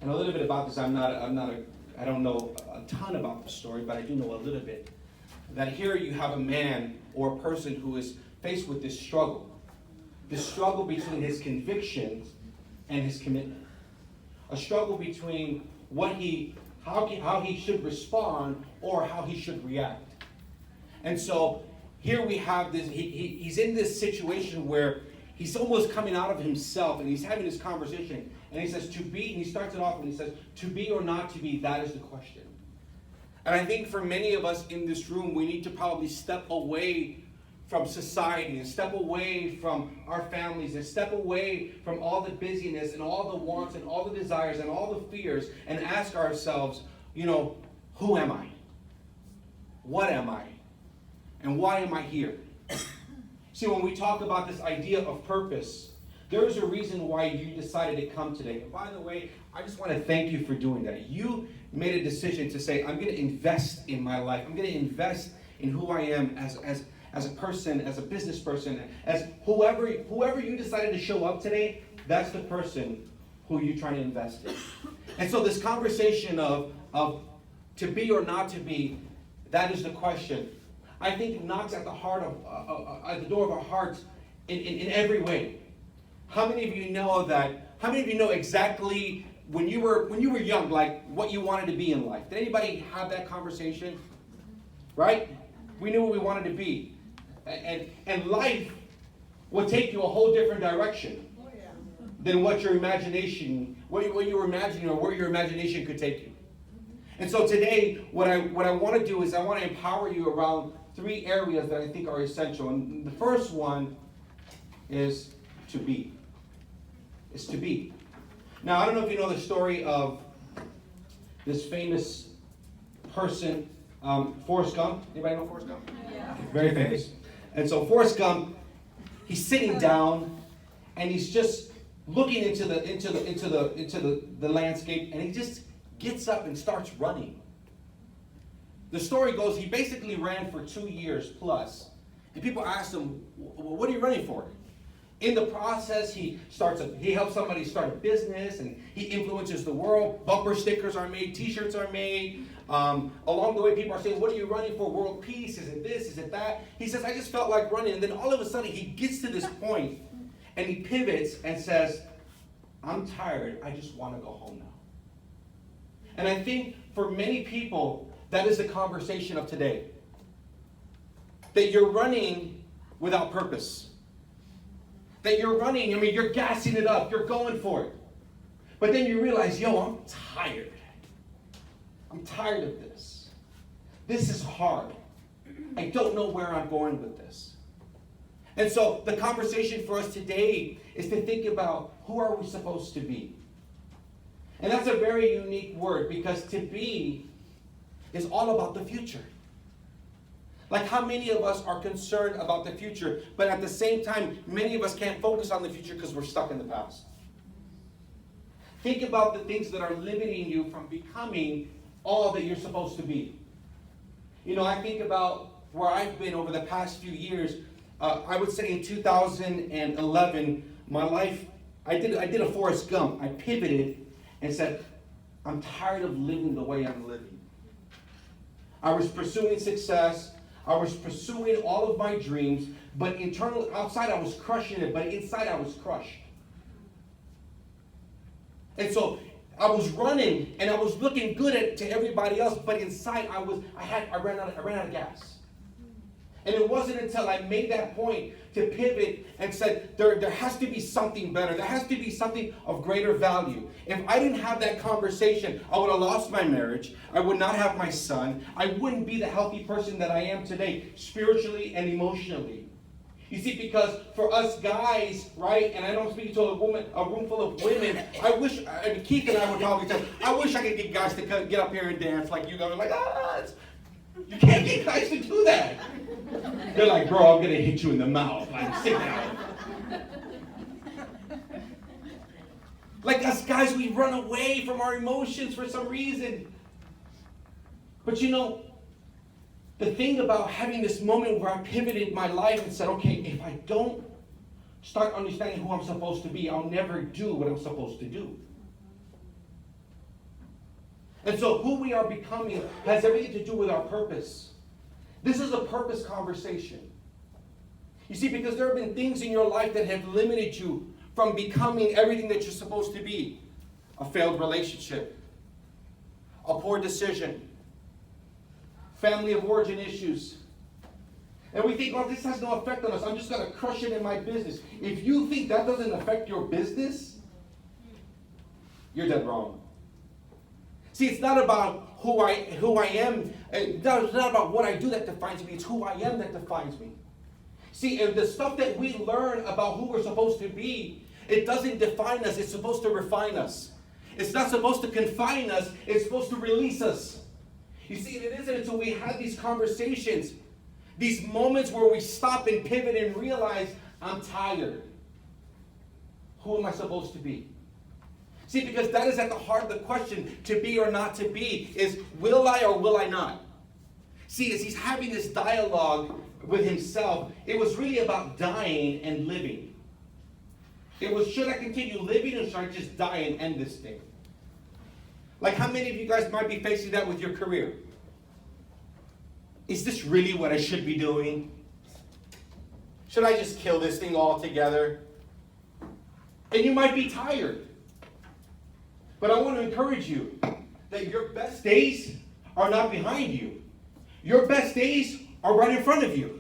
And a little bit about this, I don't know a ton about the story, but I do know a little bit. That here you have a man or a person who is faced with this struggle between his convictions and his commitment. A struggle between how he should respond or how he should react. And so here we have this, he's in this situation where he's almost coming out of himself, and he's having this conversation, and he says, and he starts it off and he says, to be or not to be, that is the question. And I think for many of us in this room, we need to probably step away from society and step away from our families and step away from all the busyness and all the wants and all the desires and all the fears and ask ourselves, who am I? What am I? And why am I here? See, when we talk about this idea of purpose, there is a reason why you decided to come today. And by the way, I just want to thank you for doing that. You made a decision to say, I'm going to invest in my life. I'm going to invest in who I am as a person, as a business person, as whoever you decided to show up today, that's the person who you're trying to invest in. And so this conversation of to be or not to be, that is the question. I think it knocks at the heart of at the door of our hearts in every way. How many of you know exactly when you were young, like what you wanted to be in life? Did anybody have that conversation? Right? We knew what we wanted to be. And life will take you a whole different direction than what your imagination, what you were imagining or where your imagination could take you. And so today, what I want to do is I want to empower you around 3 areas that I think are essential. And the first one is to be. It's to be. Now, I don't know if you know the story of this famous person, Forrest Gump. Anybody know Forrest Gump? Yeah. Very famous. And so Forrest Gump, he's sitting down and he's just looking into the landscape, and he just gets up and starts running. The story goes, he basically ran for 2 years plus. And people asked him, well, what are you running for? In the process, he helps somebody start a business, and he influences the world. Bumper stickers are made, t-shirts are made. Along the way, people are saying, what are you running for? World peace? Is it this? Is it that? He says, I just felt like running. And then all of a sudden, he gets to this point, and he pivots and says, I'm tired. I just want to go home now. And I think for many people, that is the conversation of today. That you're running without purpose. That you're running, you're gassing it up, you're going for it. But then you realize, I'm tired. I'm tired of this. This is hard. I don't know where I'm going with this. And so the conversation for us today is to think about, who are we supposed to be? And that's a very unique word, because to be is all about the future. Like, how many of us are concerned about the future, but at the same time, many of us can't focus on the future because we're stuck in the past. Think about the things that are limiting you from becoming all that you're supposed to be. I think about where I've been over the past few years. I would say in 2011, my life, I did a Forrest Gump. I pivoted and said, I'm tired of living the way I'm living. I was pursuing success. I was pursuing all of my dreams, but outside I was crushing it, but inside I was crushed. And so I was running and I was looking good to everybody else, but inside I ran out of gas. And it wasn't until I made that point to pivot and said, there has to be something better. There has to be something of greater value. If I didn't have that conversation, I would have lost my marriage. I would not have my son. I wouldn't be the healthy person that I am today, spiritually and emotionally. You see, because for us guys, right, and I don't speak to a room full of women, Keith and I would probably tell, I wish I could get guys to get up here and dance like you guys are like, you can't get guys to do that. They're like, bro, I'm going to hit you in the mouth. Like, sit down. Like us guys, we run away from our emotions for some reason. But the thing about having this moment where I pivoted my life and said, okay, if I don't start understanding who I'm supposed to be, I'll never do what I'm supposed to do. And so who we are becoming has everything to do with our purpose. This is a purpose conversation. You see, because there have been things in your life that have limited you from becoming everything that you're supposed to be. A failed relationship, a poor decision, family of origin issues. And we think, well, this has no effect on us. I'm just going to crush it in my business. If you think that doesn't affect your business, you're dead wrong. See, it's not about who I am. It's not about what I do that defines me. It's who I am that defines me. See, and the stuff that we learn about who we're supposed to be, it doesn't define us. It's supposed to refine us. It's not supposed to confine us. It's supposed to release us. You see, it isn't until we have these conversations, these moments where we stop and pivot and realize, I'm tired. Who am I supposed to be? See, because that is at the heart of the question, to be or not to be, is will I or will I not? See, as he's having this dialogue with himself, it was really about dying and living. It was, should I continue living or should I just die and end this thing? Like, how many of you guys might be facing that with your career? Is this really what I should be doing? Should I just kill this thing altogether? And you might be tired. But I want to encourage you that your best days are not behind you. Your best days are right in front of you.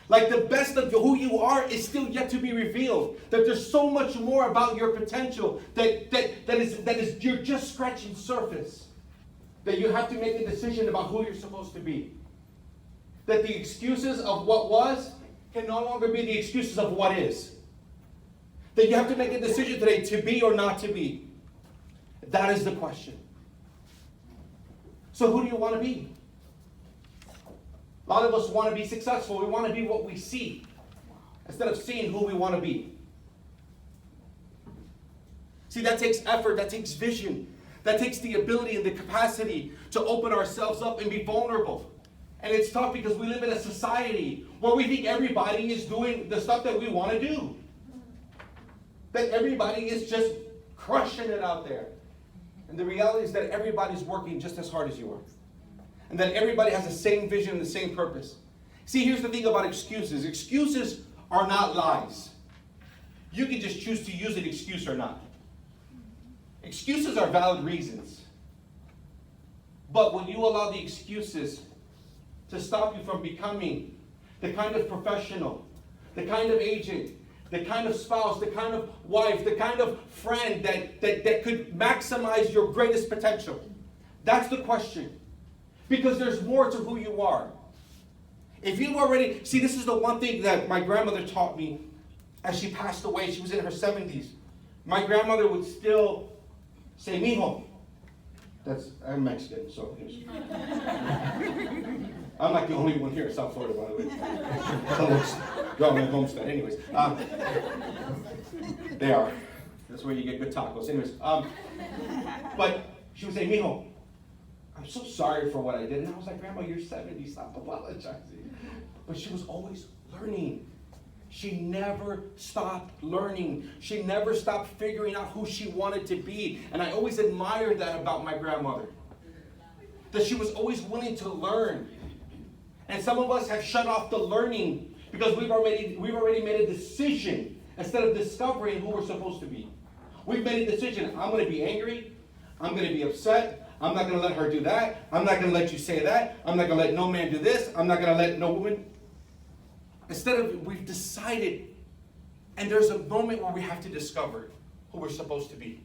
Like, the best of who you are is still yet to be revealed. That there's so much more about your potential that is you're just scratching surface. That you have to make a decision about who you're supposed to be. That the excuses of what was can no longer be the excuses of what is. That you have to make a decision today to be or not to be. That is the question. So who do you want to be? A lot of us want to be successful. We want to be what we see instead of seeing who we want to be. See, that takes effort. That takes vision. That takes the ability and the capacity to open ourselves up and be vulnerable. And it's tough because we live in a society where we think everybody is doing the stuff that we want to do. That everybody is just crushing it out there. And the reality is that everybody's working just as hard as you are. And that everybody has the same vision and the same purpose. See, here's the thing about excuses. Excuses are not lies. You can just choose to use an excuse or not. Excuses are valid reasons. But when you allow the excuses to stop you from becoming the kind of professional, the kind of agent, the kind of spouse, the kind of wife, the kind of friend that could maximize your greatest potential, that's the question. Because there's more to who you are. If you already, see, this is the one thing that my grandmother taught me as she passed away. She was in her 70s. My grandmother would still say, mijo. I'm Mexican, so I'm like the only one here in South Florida, by the way. Growing homestead. Anyways. They are. That's where you get good tacos. Anyways. But she would say, mijo, I'm so sorry for what I did. And I was like, Grandma, you're 70, stop apologizing. But she was always learning. She never stopped learning. She never stopped figuring out who she wanted to be. And I always admired that about my grandmother. That she was always willing to learn. And some of us have shut off the learning because we've already made a decision instead of discovering who we're supposed to be. We've made a decision. I'm going to be angry. I'm going to be upset. I'm not going to let her do that. I'm not going to let you say that. I'm not going to let no man do this. I'm not going to let no woman. Instead of, we've decided, and there's a moment where we have to discover who we're supposed to be.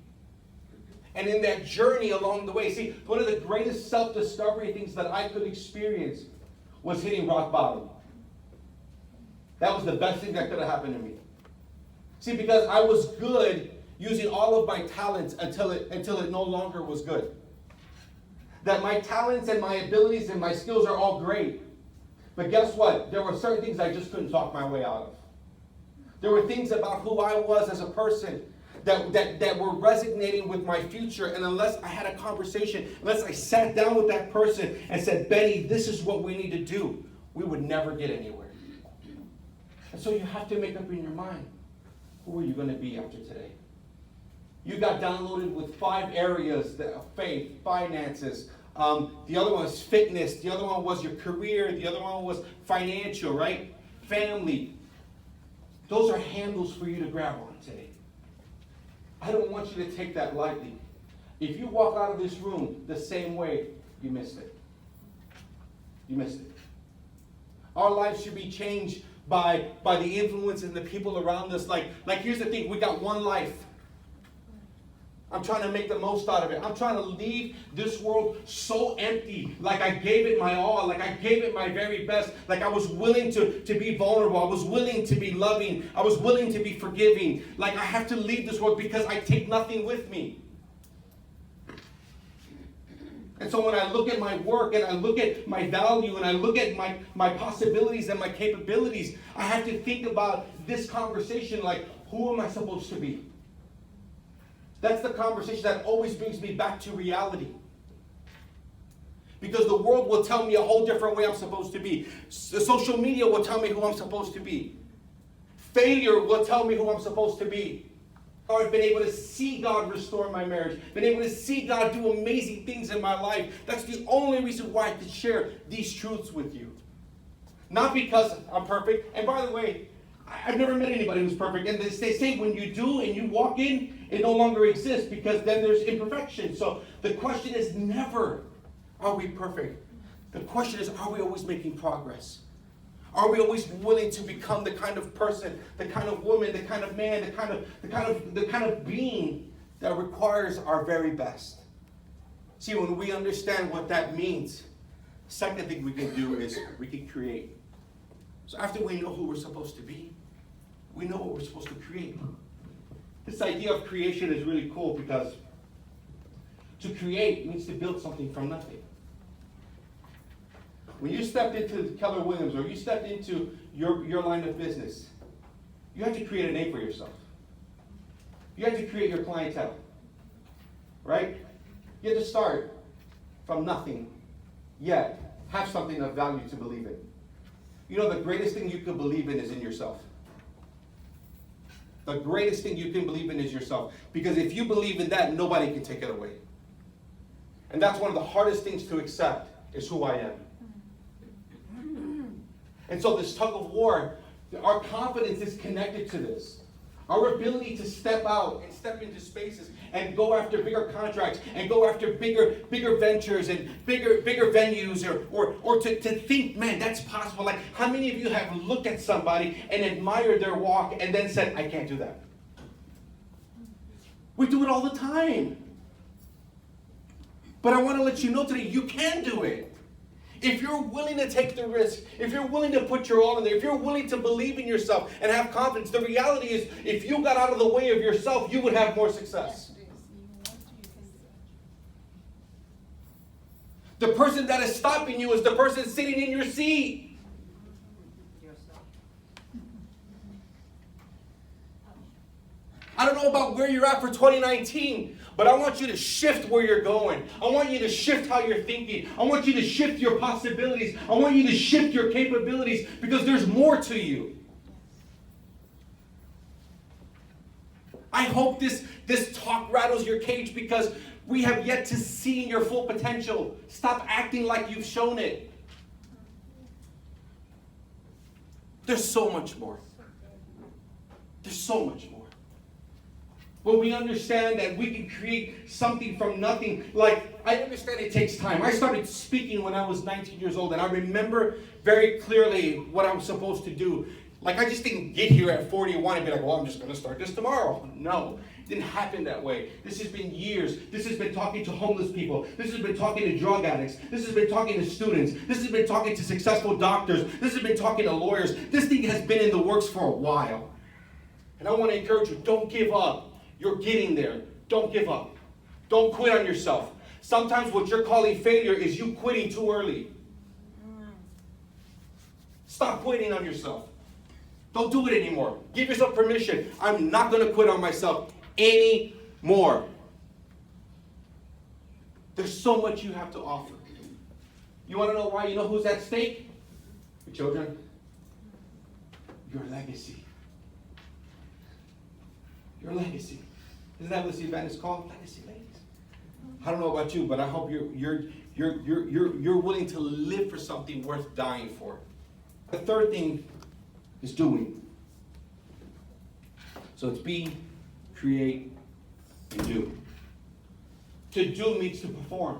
And in that journey along the way, see, one of the greatest self-discovery things that I could experience was hitting rock bottom. That was the best thing that could have happened to me. See, because I was good using all of my talents until it no longer was good. That my talents and my abilities and my skills are all great. But guess what? There were certain things I just couldn't talk my way out of. There were things about who I was as a person that were resonating with my future. And unless I had a conversation, unless I sat down with that person and said, Benny, this is what we need to do, we would never get anywhere. And so you have to make up in your mind, who are you going to be after today? You got downloaded with 5 areas: faith, finances. The other one was fitness. The other one was your career. The other one was financial, right? Family. Those are handles for you to grab on today. I don't want you to take that lightly. If you walk out of this room the same way, you missed it. You missed it. Our lives should be changed by the influence and the people around us. Like here's the thing, we got one life. I'm trying to make the most out of it. I'm trying to leave this world so empty. Like I gave it my all. Like I gave it my very best. Like I was willing to be vulnerable. I was willing to be loving. I was willing to be forgiving. Like I have to leave this world because I take nothing with me. And so when I look at my work and I look at my value and I look at my possibilities and my capabilities, I have to think about this conversation like, who am I supposed to be? That's the conversation that always brings me back to reality. Because the world will tell me a whole different way I'm supposed to be. The social media will tell me who I'm supposed to be. Failure will tell me who I'm supposed to be. I've been able to see God restore my marriage. Been able to see God do amazing things in my life. That's the only reason why I can share these truths with you. Not because I'm perfect. And by the way, I've never met anybody who's perfect. And they say when you do and you walk in, it no longer exists because then there's imperfection. So the question is never, are we perfect? The question is, are we always making progress? Are we always willing to become the kind of person, the kind of woman, the kind of man, the kind of being that requires our very best? See, when we understand what that means, the second thing we can do is we can create. So after we know who we're supposed to be, we know what we're supposed to create. This idea of creation is really cool because to create means to build something from nothing. When you stepped into Keller Williams or you stepped into your line of business, you had to create a name for yourself. You had to create your clientele, right? You had to start from nothing, yet have something of value to believe in. You know, the greatest thing you can believe in is in yourself. The greatest thing you can believe in is yourself. Because if you believe in that, nobody can take it away. And that's one of the hardest things to accept, is who I am. And so this tug of war, our confidence is connected to this. Our ability to step out and step into spaces and go after bigger contracts and go after bigger ventures and bigger venues or to think, man, that's possible. Like, how many of you have looked at somebody and admired their walk and then said, I can't do that? We do it all the time. But I want to let you know today, you can do it. If you're willing to take the risk, if you're willing to put your all in there, if you're willing to believe in yourself and have confidence, the reality is if you got out of the way of yourself, you would have more success. The person that is stopping you is the person sitting in your seat. I don't know about where you're at for 2019, but I want you to shift where you're going. I want you to shift how you're thinking. I want you to shift your possibilities. I want you to shift your capabilities because there's more to you. I hope this talk rattles your cage because we have yet to see your full potential. Stop acting like you've shown it. There's so much more. There's so much more. When we understand that we can create something from nothing, like, I understand it takes time. I started speaking when I was 19 years old, and I remember very clearly what I was supposed to do. Like, I just didn't get here at 41 and be like, well, I'm just going to start this tomorrow. No, it didn't happen that way. This has been years. This has been talking to homeless people. This has been talking to drug addicts. This has been talking to students. This has been talking to successful doctors. This has been talking to lawyers. This thing has been in the works for a while. And I want to encourage you, don't give up. You're getting there. Don't give up. Don't quit on yourself. Sometimes what you're calling failure is you quitting too early. Stop quitting on yourself. Don't do it anymore. Give yourself permission. I'm not going to quit on myself anymore. There's so much you have to offer. You want to know why? You know who's at stake? Your children. Your legacy. Your legacy. Isn't that what this event is called? Legacy Ladies. I don't know about you, but I hope you're willing to live for something worth dying for. The third thing is doing. So it's be, create, and do. To do means to perform.